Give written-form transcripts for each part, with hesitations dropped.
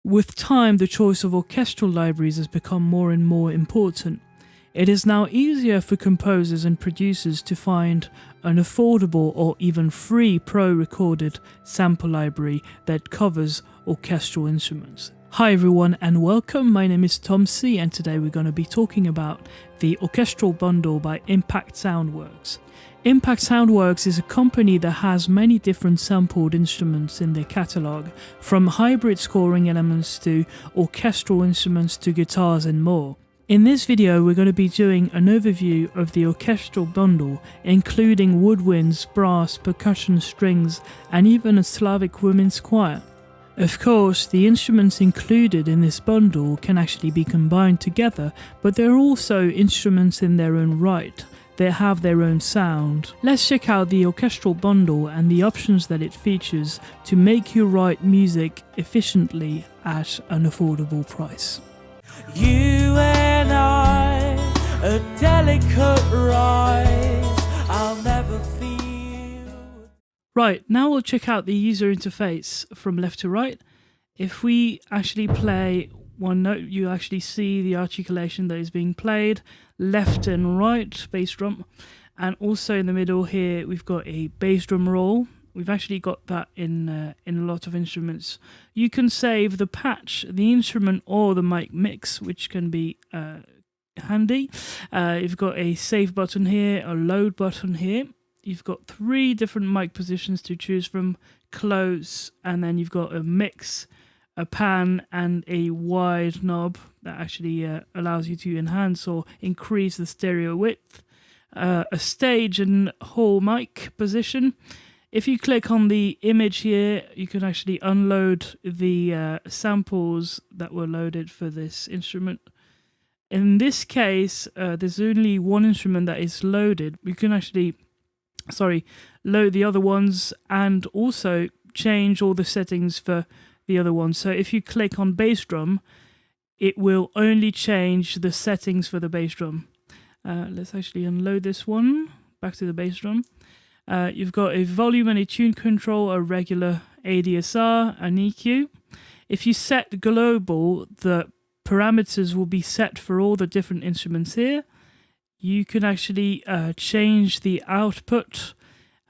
With time, the choice of orchestral libraries has become more and more important. It is now easier for composers and producers to find an affordable or even free pro-recorded sample library that covers orchestral instruments. Hi everyone and welcome, my name is ThomC and today we're going to be talking about the Orchestral bundle by Impact Soundworks. Impact Soundworks is a company that has many different sampled instruments in their catalogue, from hybrid scoring elements to orchestral instruments to guitars and more. In this video we're going to be doing an overview of the Orchestral bundle, including woodwinds, brass, percussion, strings and even a Slavic women's choir. Of course, the instruments included in this bundle can actually be combined together, but they're also instruments in their own right. They have their own sound. Let's check out the Orchestral bundle and the options that it features to make you write music efficiently at an affordable price. You and I, a delicate rise, I'll never feel. Right, now we'll check out the user interface from left to right. If we actually play one note, you actually see the articulation that is being played, left and right bass drum, and also in the middle here we've got a bass drum roll. We've actually got that in a lot of instruments. You can save the patch, the instrument or the mic mix, which can be handy. You've got a save button here, a load button here. You've got 3 different mic positions to choose from, close, and then you've got a mix, a pan, and a wide knob that actually allows you to enhance or increase the stereo width. A stage and whole mic position. If you click on the image here, you can actually unload the samples that were loaded for this instrument. In this case, there's only one instrument that is loaded. You can actually load the other ones and also change all the settings for the other ones. So if you click on bass drum, it will only change the settings for the bass drum. Let's actually unload this one, back to the bass drum. You've got a volume and a tune control, a regular ADSR, an EQ. If you set global, the parameters will be set for all the different instruments here. You can actually change the output,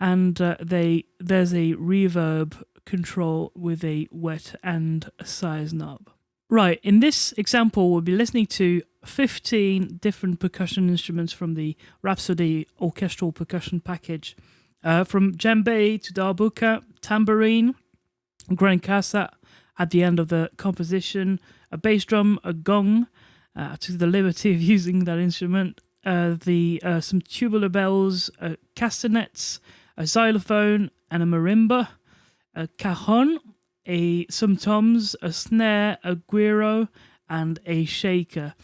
and there's a reverb control with a wet and size knob. Right, in this example we'll be listening to 15 different percussion instruments from the Rhapsody Orchestral Percussion package. From djembe to darbuka, tambourine, grand casa at the end of the composition, a bass drum, a gong. I took the liberty of using that instrument. Some tubular bells, castanets, a xylophone and a marimba, a cajon, some toms, a snare, a guiro and a shaker.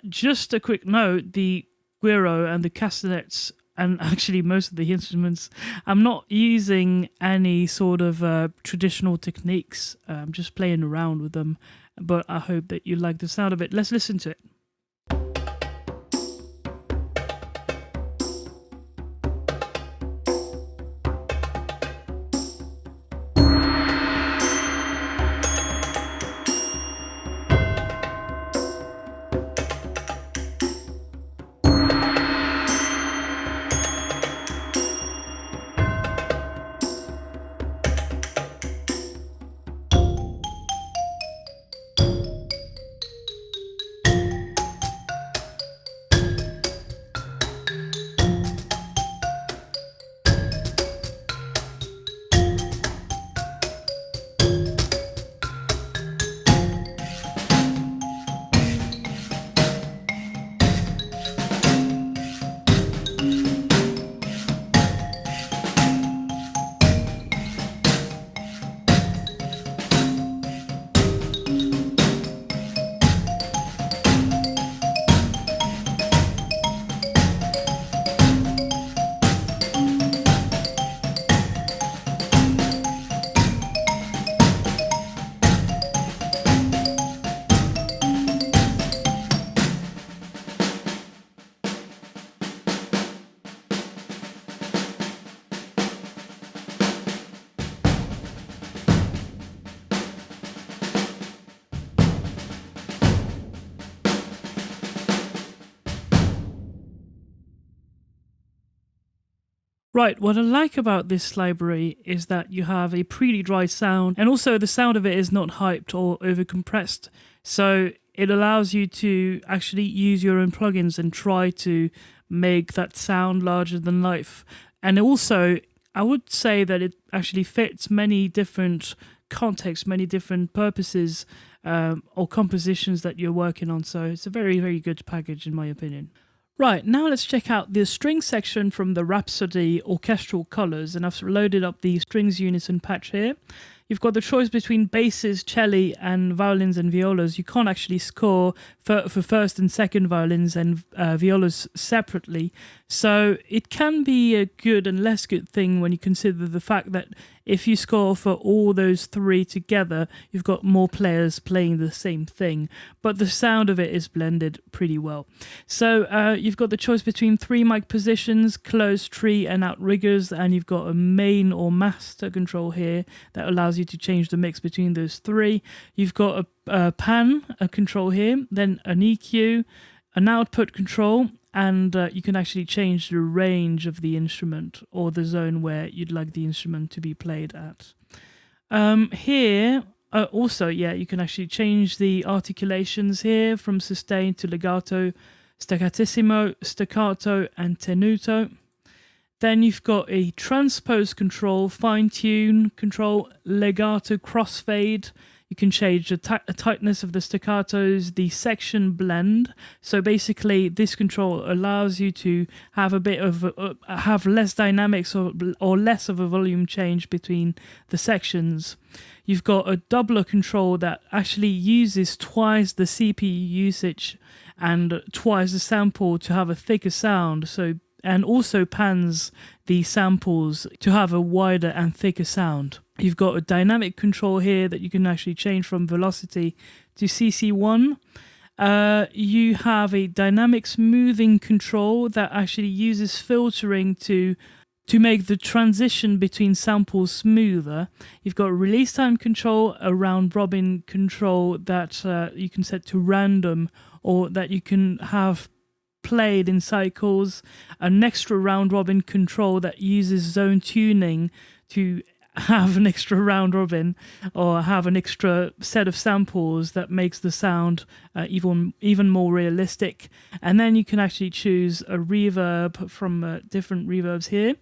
Just a quick note, the guiro and the castanets, and actually most of the instruments, I'm not using any sort of traditional techniques. I'm just playing around with them, but I hope that you like the sound of it. Let's listen to it. Right, what I like about this library is that you have a pretty dry sound, and also the sound of it is not hyped or overcompressed. So it allows you to actually use your own plugins and try to make that sound larger than life. And also, I would say that it actually fits many different contexts, many different purposes or compositions that you're working on. So it's a very, very good package in my opinion. Right, now let's check out the string section from the Rhapsody Orchestral colors, and I've loaded up the strings unison patch here. You've got the choice between basses, cello, and violins and violas. You can't actually score for first and second violins and violas separately. So it can be a good and less good thing when you consider the fact that if you score for all those three together, you've got more players playing the same thing. But the sound of it is blended pretty well. So you've got the choice between 3 mic positions, closed tree and outriggers, and you've got a main or master control here that allows you to change the mix between those 3. You've got a pan, a control here, then an EQ, an output control, and you can actually change the range of the instrument or the zone where you'd like the instrument to be played at. Here, also, you can actually change the articulations here from sustain to legato, staccatissimo, staccato, and tenuto. Then you've got a transpose control, fine tune control, legato crossfade. You can change the tightness of the staccatos, the section blend. So basically, this control allows you to have a bit of have less dynamics or less of a volume change between the sections. You've got a doubler control that actually uses twice the CPU usage and twice the sample to have a thicker sound. And also pans the samples to have a wider and thicker sound. You've got a dynamic control here that you can actually change from velocity to CC1. You have a dynamic smoothing control that actually uses filtering to make the transition between samples smoother. You've got a release time control, a round robin control that you can set to random or that you can have played in cycles, an extra round robin control that uses zone tuning to have an extra round robin or have an extra set of samples that makes the sound even more realistic. And then you can actually choose a reverb from different reverbs here.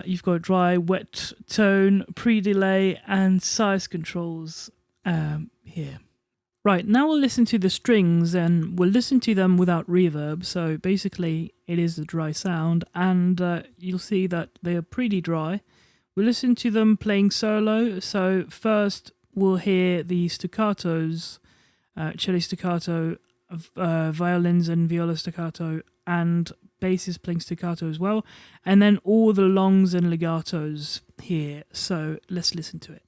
You've got dry, wet, tone, pre-delay, and size controls here. Right, now we'll listen to the strings and we'll listen to them without reverb. So basically it is a dry sound and you'll see that they are pretty dry. We'll listen to them playing solo. So first we'll hear the staccatos, cello staccato, violins and viola staccato, and basses playing staccato as well. And then all the longs and legatos here. So let's listen to it.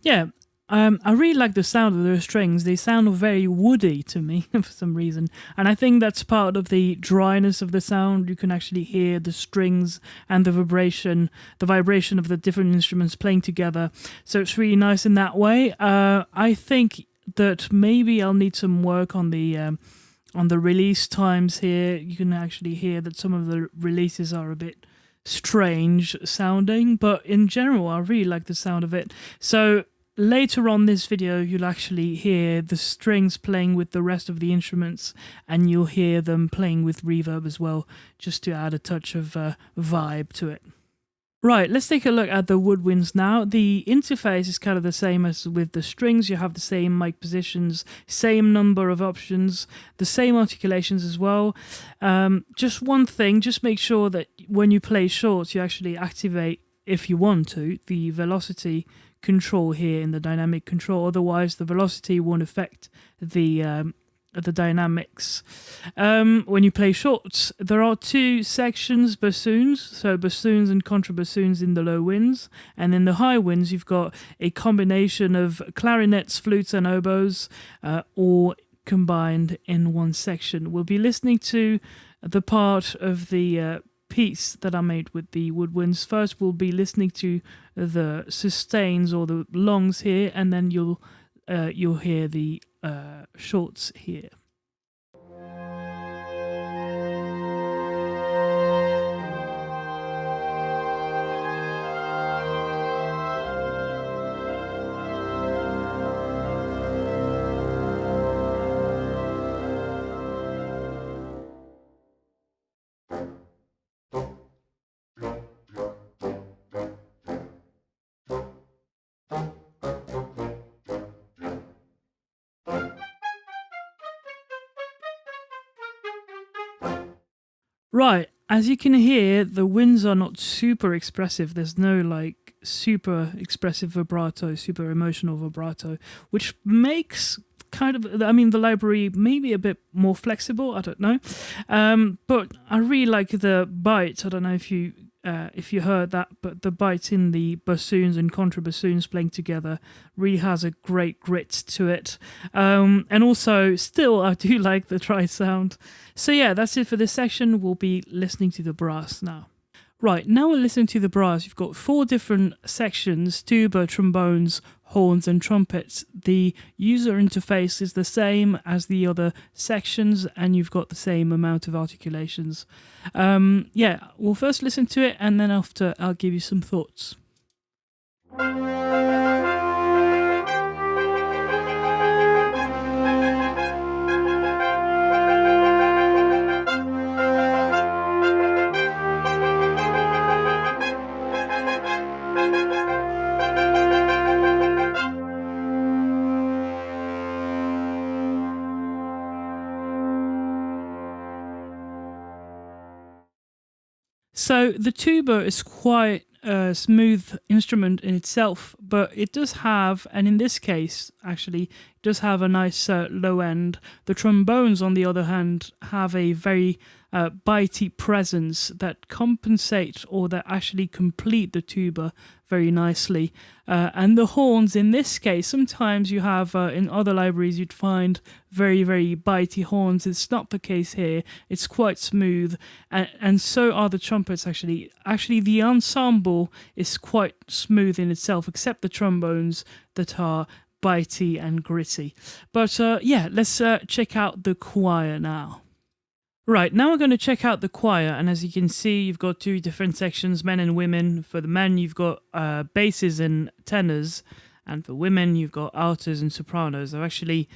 Yeah, I really like the sound of those strings. They sound very woody to me for some reason. And I think that's part of the dryness of the sound. You can actually hear the strings and the vibration of the different instruments playing together. So it's really nice in that way. I think that maybe I'll need some work on the release times here. You can actually hear that some of the releases are a bit strange sounding, but in general I really like the sound of it. So later on this video you'll actually hear the strings playing with the rest of the instruments, and you'll hear them playing with reverb as well, just to add a touch of vibe to it. Right, let's take a look at the Woodwinds now. The interface is kind of the same as with the strings. You have the same mic positions, same number of options, the same articulations as well. Just one thing, just make sure that when you play shorts, you actually activate, if you want to, the velocity control here in the dynamic control. Otherwise, the velocity won't affect the dynamics. When you play shorts, there are two sections: bassoons, so bassoons and contrabassoons in the low winds, and in the high winds you've got a combination of clarinets, flutes and oboes, all combined in one section. We'll be listening to the part of the piece that I made with the Woodwinds. First we'll be listening to the sustains or the longs here, and then you'll hear the shorts here. Right, as you can hear, the winds are not super expressive. There's no like super expressive vibrato, super emotional vibrato, which makes kind of, I mean, the library maybe a bit more flexible, I don't know. But I really like the bite. I don't know if you heard that, but the bite in the bassoons and contrabassoons playing together really has a great grit to it. And also, still, I do like the dry sound. So yeah, that's it for this section. We'll be listening to the brass now. Right, now we'll listen to the brass. You've got 4 different sections: tuba, trombones, horns and trumpets. The user interface is the same as the other sections, and you've got the same amount of articulations. Yeah, we'll first listen to it, and then after I'll give you some thoughts. So the tuba is quite a smooth instrument in itself, but it does have, and in this case actually, it does have a nice low end. The trombones, on the other hand, have a very bitey presence that compensate, or that actually complete, the tuba very nicely. And the horns, in this case, sometimes you have, in other libraries, you'd find very, very bitey horns. It's not the case here. It's quite smooth, and so are the trumpets, actually. Actually, the ensemble is quite smooth in itself, except the trombones that are bitey and gritty. But yeah, let's check out the choir now. Right, now we're going to check out the choir, and as you can see, you've got 2 different sections, men and women. For the men, you've got basses and tenors, and for women, you've got altos and sopranos. I've actually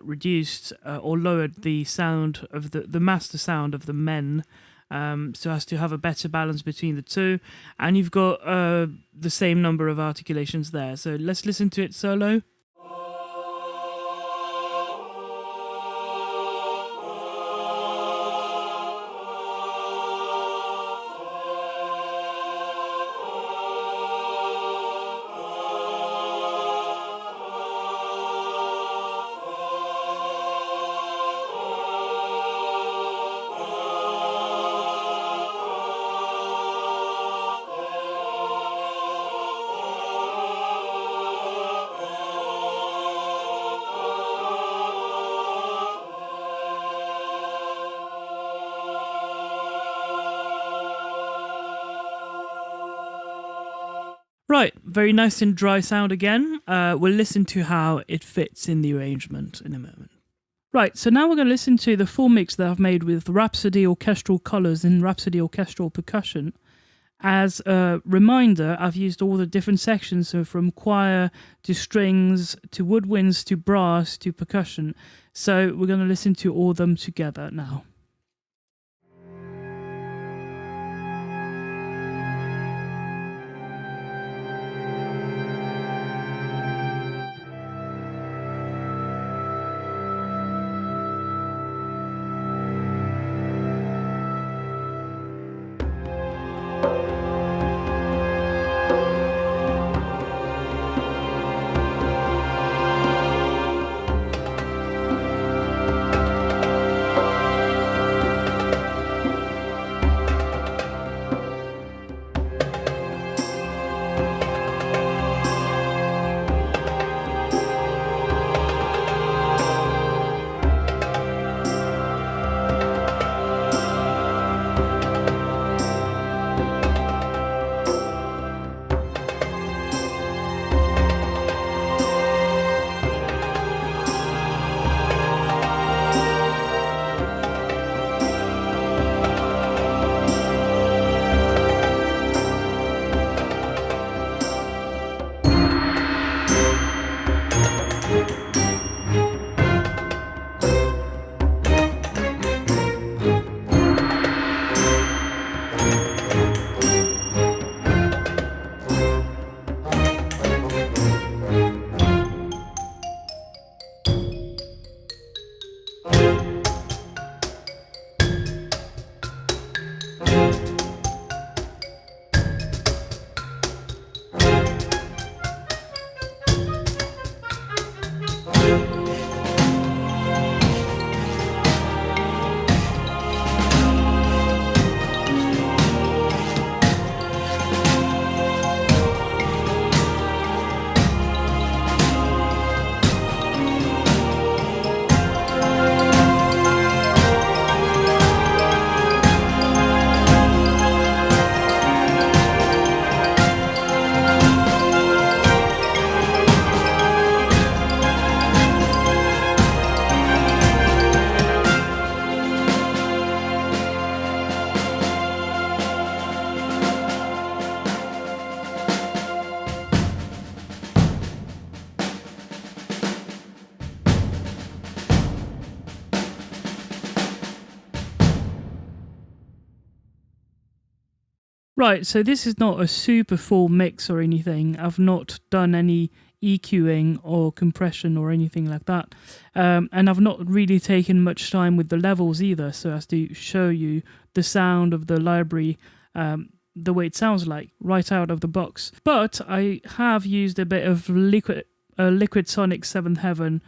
reduced or lowered the sound of the master sound of the men, so as to have a better balance between the two, and you've got the same number of articulations there. So let's listen to it solo. Right, very nice and dry sound again. We'll listen to how it fits in the arrangement in a moment. Right, so now we're going to listen to the full mix that I've made with Rhapsody Orchestral Colors in Rhapsody Orchestral Percussion. As a reminder, I've used all the different sections, so from choir to strings to woodwinds to brass to percussion. So we're going to listen to all of them together now. Right, so this is not a super full mix or anything. I've not done any EQing or compression or anything like that. And I've not really taken much time with the levels either, so as to show you the sound of the library, the way it sounds like, right out of the box. But I have used a bit of Liquid Sonic 7th Heaven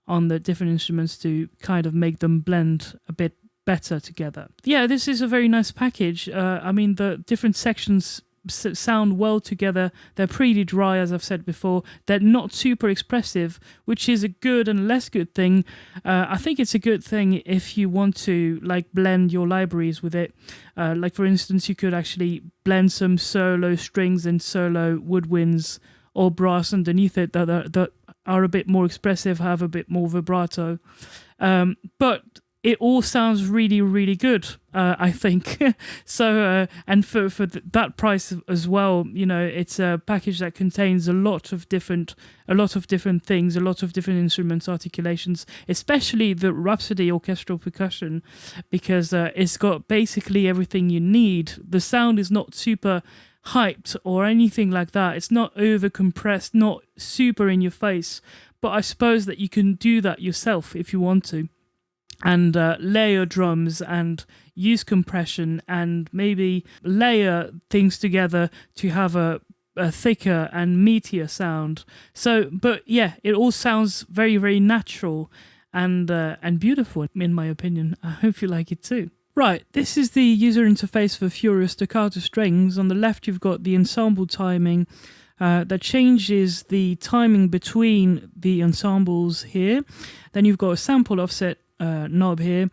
on the different instruments to kind of make them blend a bit better together. Yeah, this is a very nice package. I mean, the different sections sound well together. They're pretty dry, as I've said before. They're not super expressive, which is a good and less good thing. I think it's a good thing if you want to like blend your libraries with it. Like for instance, you could actually blend some solo strings and solo woodwinds or brass underneath it that are a bit more expressive, have a bit more vibrato. But it all sounds really, really good, I think. So, and for that price as well, you know, it's a package that contains a lot of different things, a lot of different instruments, articulations, especially the Rhapsody orchestral percussion, because it's got basically everything you need. The sound is not super hyped or anything like that. It's not over compressed, not super in your face, but I suppose that you can do that yourself if you want to. And layer drums and use compression and maybe layer things together to have a thicker and meatier sound. So, but yeah, it all sounds very, very natural and beautiful, in my opinion. I hope you like it too. Right, this is the user interface for Furia Staccato Strings. On the left, you've got the ensemble timing that changes the timing between the ensembles here. Then you've got a sample offset knob here.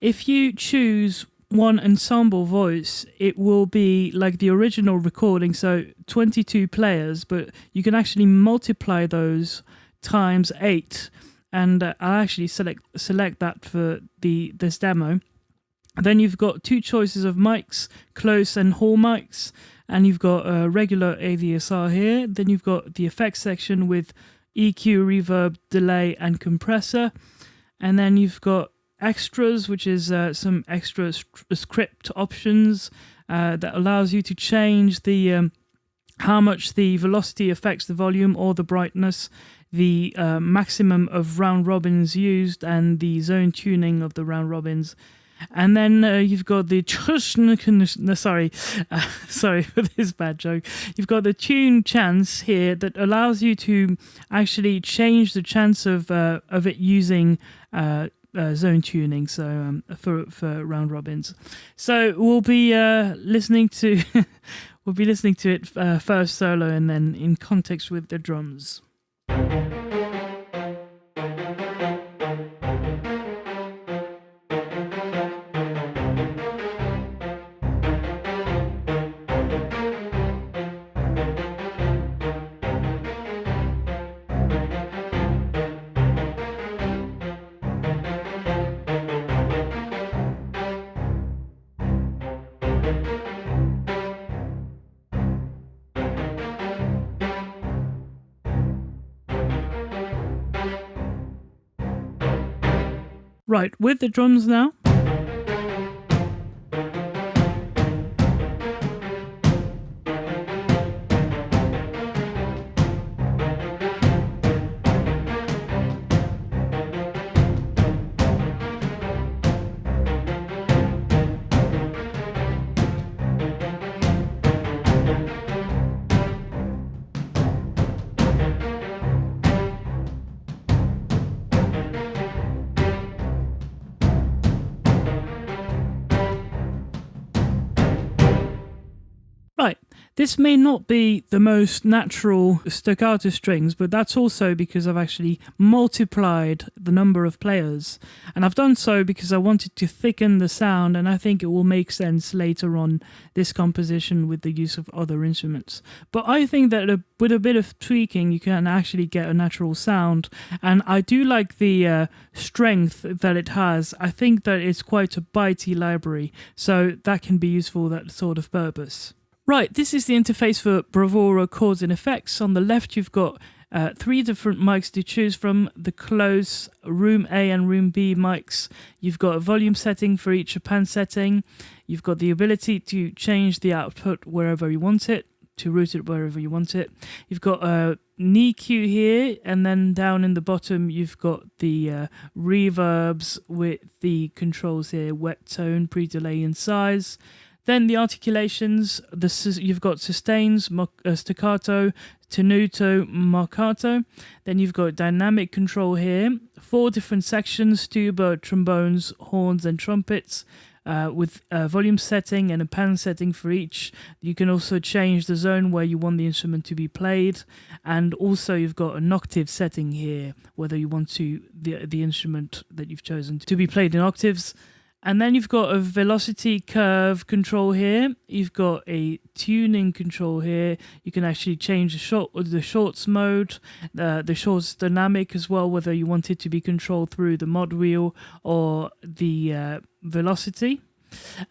If you choose one ensemble voice, it will be like the original recording, so 22 players, but you can actually multiply those times 8, and I'll actually select that for this demo. Then you've got two choices of mics, close and hall mics. and you've got a regular ADSR here. Then you've got the effects section with EQ, reverb, delay, and compressor. And then you've got extras, which is some extra script options that allows you to change the how much the velocity affects the volume or the brightness, the maximum of round robins used, and the zone tuning of the round robins. And then you've got the sorry for this bad joke. You've got the tune chance here that allows you to actually change the chance of it using zone tuning. So for round robins. So we'll be listening to it first solo and then in context with the drums. Right, with the drums now. Right, this may not be the most natural staccato strings, but that's also because I've actually multiplied the number of players. And I've done so because I wanted to thicken the sound, and I think it will make sense later on this composition with the use of other instruments. But I think that with a bit of tweaking, you can actually get a natural sound. And I do like the strength that it has. I think that it's quite a bitey library, so that can be useful for that sort of purpose. Right, this is the interface for Bravura Chords and Effects. On the left, you've got 3 different mics to choose from. The close, Room A and Room B mics. You've got a volume setting for each pan setting. You've got the ability to change the output wherever you want it, to route it wherever you want it. You've got a EQ here, and then down in the bottom, you've got the reverbs with the controls here, wet tone, pre-delay, and size. Then the articulations, you've got sustains, staccato, tenuto, marcato. Then you've got dynamic control here. 4 different sections, tuba, trombones, horns, and trumpets, with a volume setting and a pan setting for each. You can also change the zone where you want the instrument to be played. And also you've got an octave setting here, whether you want the instrument that you've chosen to be played in octaves. And then you've got a velocity curve control here. You've got a tuning control here. You can actually change the shorts mode, the shorts dynamic as well, whether you want it to be controlled through the mod wheel or the velocity.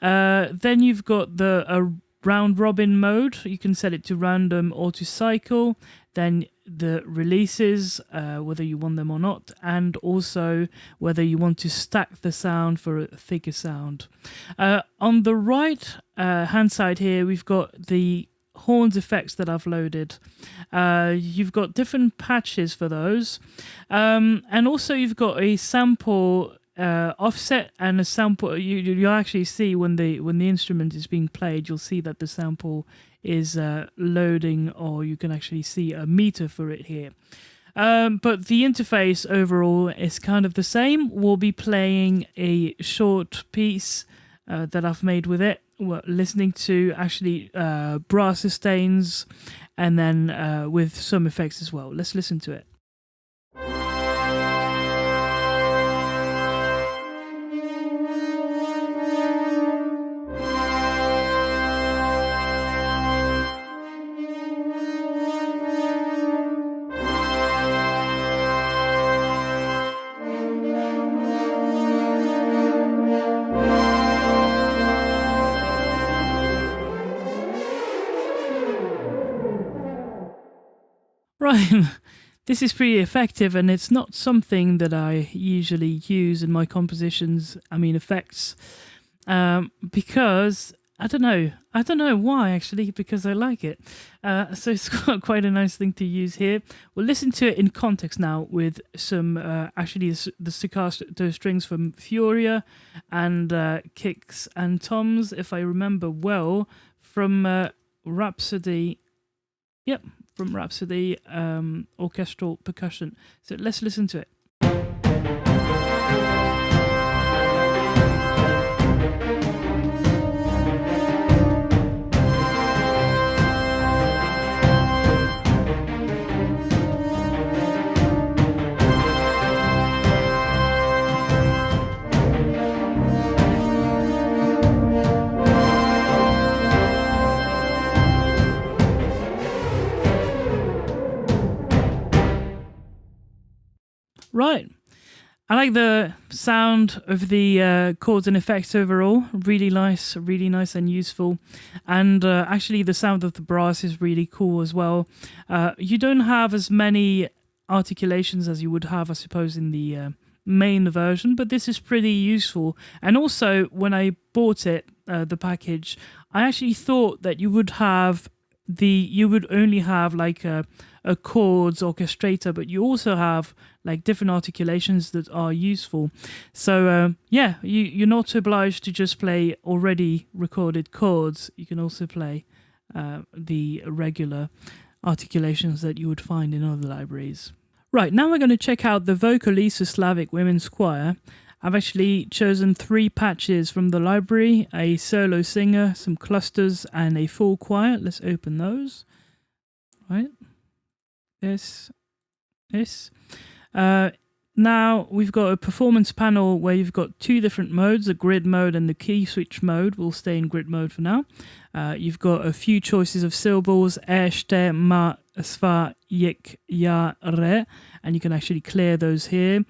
Then you've got a round robin mode. You can set it to random or to cycle. Then the releases, whether you want them or not, and also whether you want to stack the sound for a thicker sound. On the right hand side here, we've got the horns effects that I've loaded. You've got different patches for those, and also you've got a sample offset and a sample. You'll actually see when the instrument is being played, you'll see that the sample is loading, or you can actually see a meter for it here. But the interface overall is kind of the same. We'll be playing a short piece that I've made with it. We're listening to actually brass sustains, and then with some effects as well. Let's listen to it. Right. This is pretty effective, and it's not something that I usually use in my compositions, effects, because I don't know why, actually, because I like it. So it's quite a nice thing to use here. We'll listen to it in context now with some, the staccato strings from Furia and kicks and toms, if I remember well, from Rhapsody. Yep. From Rhapsody, orchestral percussion. So let's listen to it. Right. I like the sound of the chords and effects overall. Really nice and useful. And actually the sound of the brass is really cool as well. You don't have as many articulations as you would have, I suppose, in the main version, but this is pretty useful. And also, when I bought it, the package, I actually thought that you would only have like a chords orchestrator, but you also have like different articulations that are useful. So you're not obliged to just play already recorded chords. You can also play the regular articulations that you would find in other libraries. Right, now we're going to check out the Vocalisa Slavic Women's Choir. I've actually chosen 3 patches from the library: a solo singer, some clusters, and a full choir. Let's open those. Right. This. Now we've got a performance panel where you've got 2 different modes, the grid mode and the key switch mode. We'll stay in grid mode for now. You've got a few choices of syllables: eshte, ma, sva, yik, ya, re, and you can actually clear those here.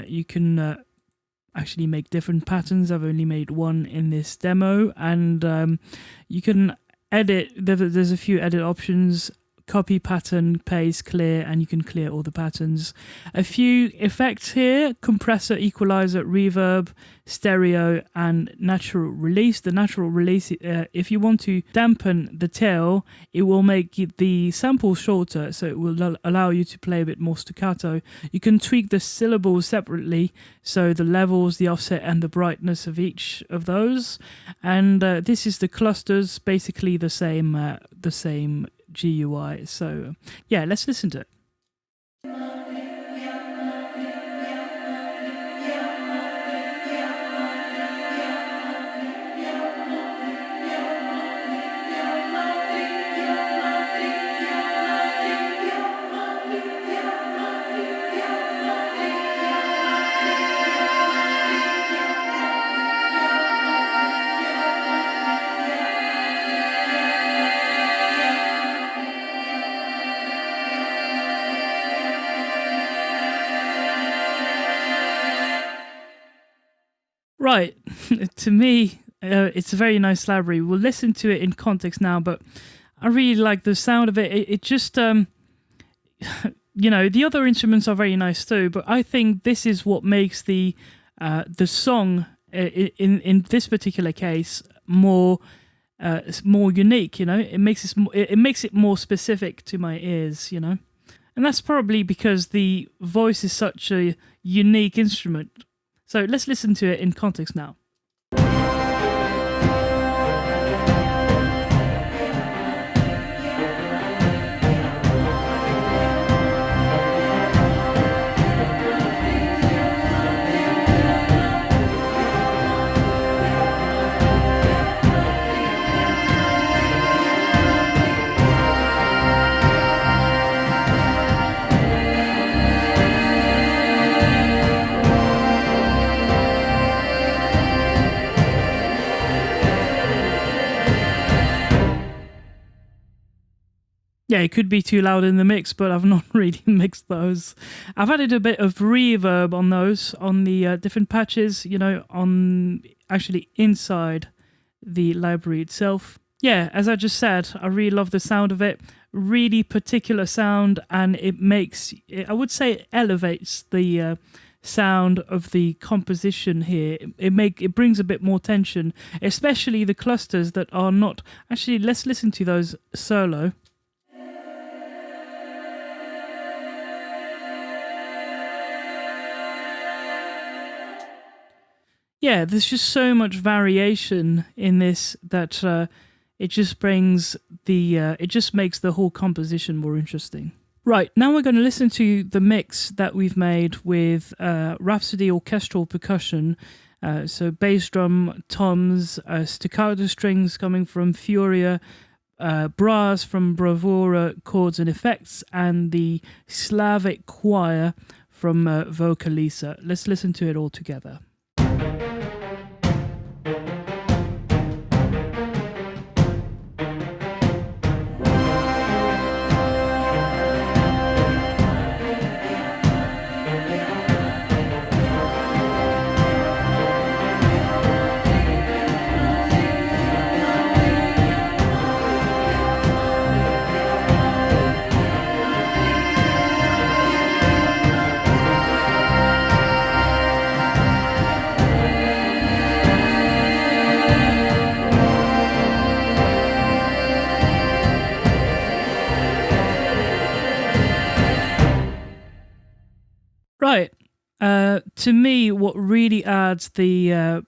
You can actually make different patterns. I've only made one in this demo, and you can edit. There's a few edit options: copy pattern, paste, clear, and you can clear all the patterns. A few effects here: compressor, equalizer, reverb, stereo, and natural release. The natural release, if you want to dampen the tail, it will make the sample shorter, so it will allow you to play a bit more staccato. You can tweak the syllables separately, so the levels, the offset, and the brightness of each of those. And this is the clusters, basically the same GUI. So yeah, let's listen to it. Right, to me, it's a very nice library. We'll listen to it in context now, but I really like the sound of it. It just, the other instruments are very nice too, but I think this is what makes the song in this particular case more unique. It makes it more specific to my ears. And that's probably because the voice is such a unique instrument. So let's listen to it in context now. Yeah, it could be too loud in the mix, but I've not really mixed those. I've added a bit of reverb on those, on the different patches, on actually inside the library itself. Yeah, as I just said, I really love the sound of it. really particular sound, and it makes, I would say, it elevates the sound of the composition here. It brings a bit more tension, especially the clusters that are not. Actually, let's listen to those solo. Yeah, there's just so much variation in this that it just brings the it just makes the whole composition more interesting. Right, now we're going to listen to the mix that we've made with Rhapsody Orchestral Percussion. So bass drum, toms, staccato strings coming from Furia, brass from Bravura Chords and Effects, and the Slavic choir from Vocalisa. Let's listen to it all together. Right. To me, what really adds the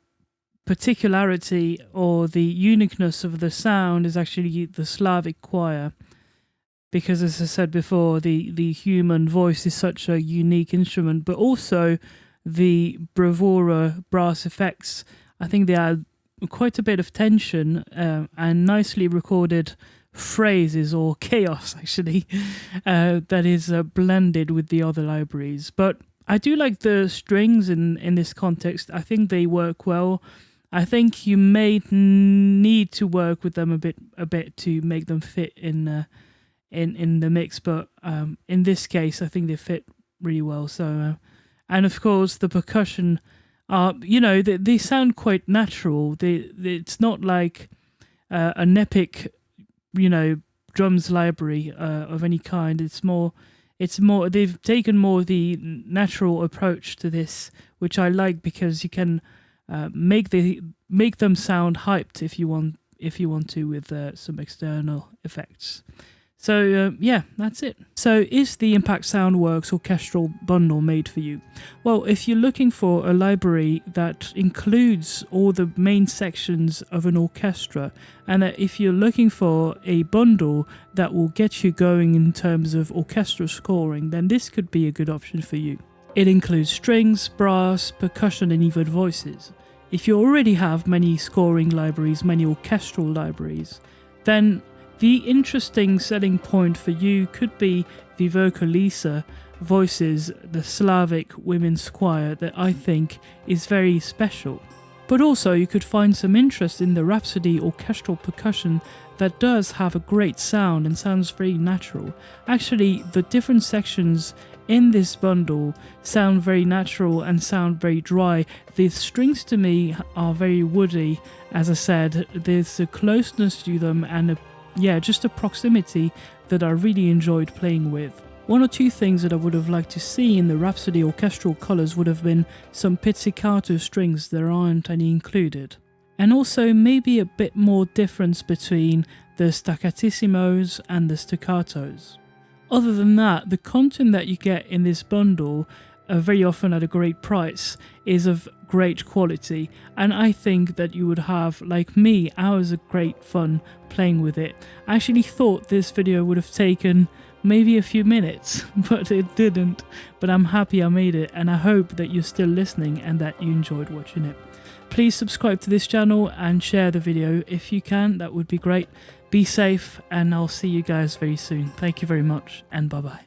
particularity or the uniqueness of the sound is actually the Slavic choir. Because, as I said before, the human voice is such a unique instrument, but also the Bravura brass effects. I think they add quite a bit of tension and nicely recorded phrases, or chaos actually, that is blended with the other libraries. But I do like the strings in this context. I think they work well. I think you may need to work with them a bit to make them fit in the mix, but in this case I think they fit really well. So and of course the percussion are, you know, they sound quite natural. It's not like an epic, you know, drums library of any kind. It's more they've taken more the natural approach to this, which I like, because you can make them sound hyped if you want to with some external effects. So yeah, that's it. So is the Impact Soundworks Orchestral bundle made for you? Well, if you're looking for a library that includes all the main sections of an orchestra, and that if you're looking for a bundle that will get you going in terms of orchestra scoring, then this could be a good option for you. It includes strings, brass, percussion, and even voices. If you already have many scoring libraries, many orchestral libraries, then the interesting selling point for you could be the Vocalisa voices, the Slavic women's choir, that I think is very special. But also you could find some interest in the Rhapsody orchestral percussion that does have a great sound and sounds very natural. Actually, the different sections in this bundle sound very natural and sound very dry. The strings to me are very woody. As I said, there's a closeness to them and just a proximity that I really enjoyed playing with. One or two things that I would have liked to see in the Rhapsody orchestral colours would have been some pizzicato strings. There aren't any included. And also maybe a bit more difference between the staccattissimos and the staccatos. Other than that, the content that you get in this bundle, very often at a great price, is of great quality, and I think that you would have, like me, hours of great fun playing with it. I actually thought this video would have taken maybe a few minutes, but it didn't. But I'm happy I made it, and I hope that you're still listening and that you enjoyed watching it. Please subscribe to this channel and share the video if you can. That would be great. Be safe, and I'll see you guys very soon. Thank you very much, and bye bye.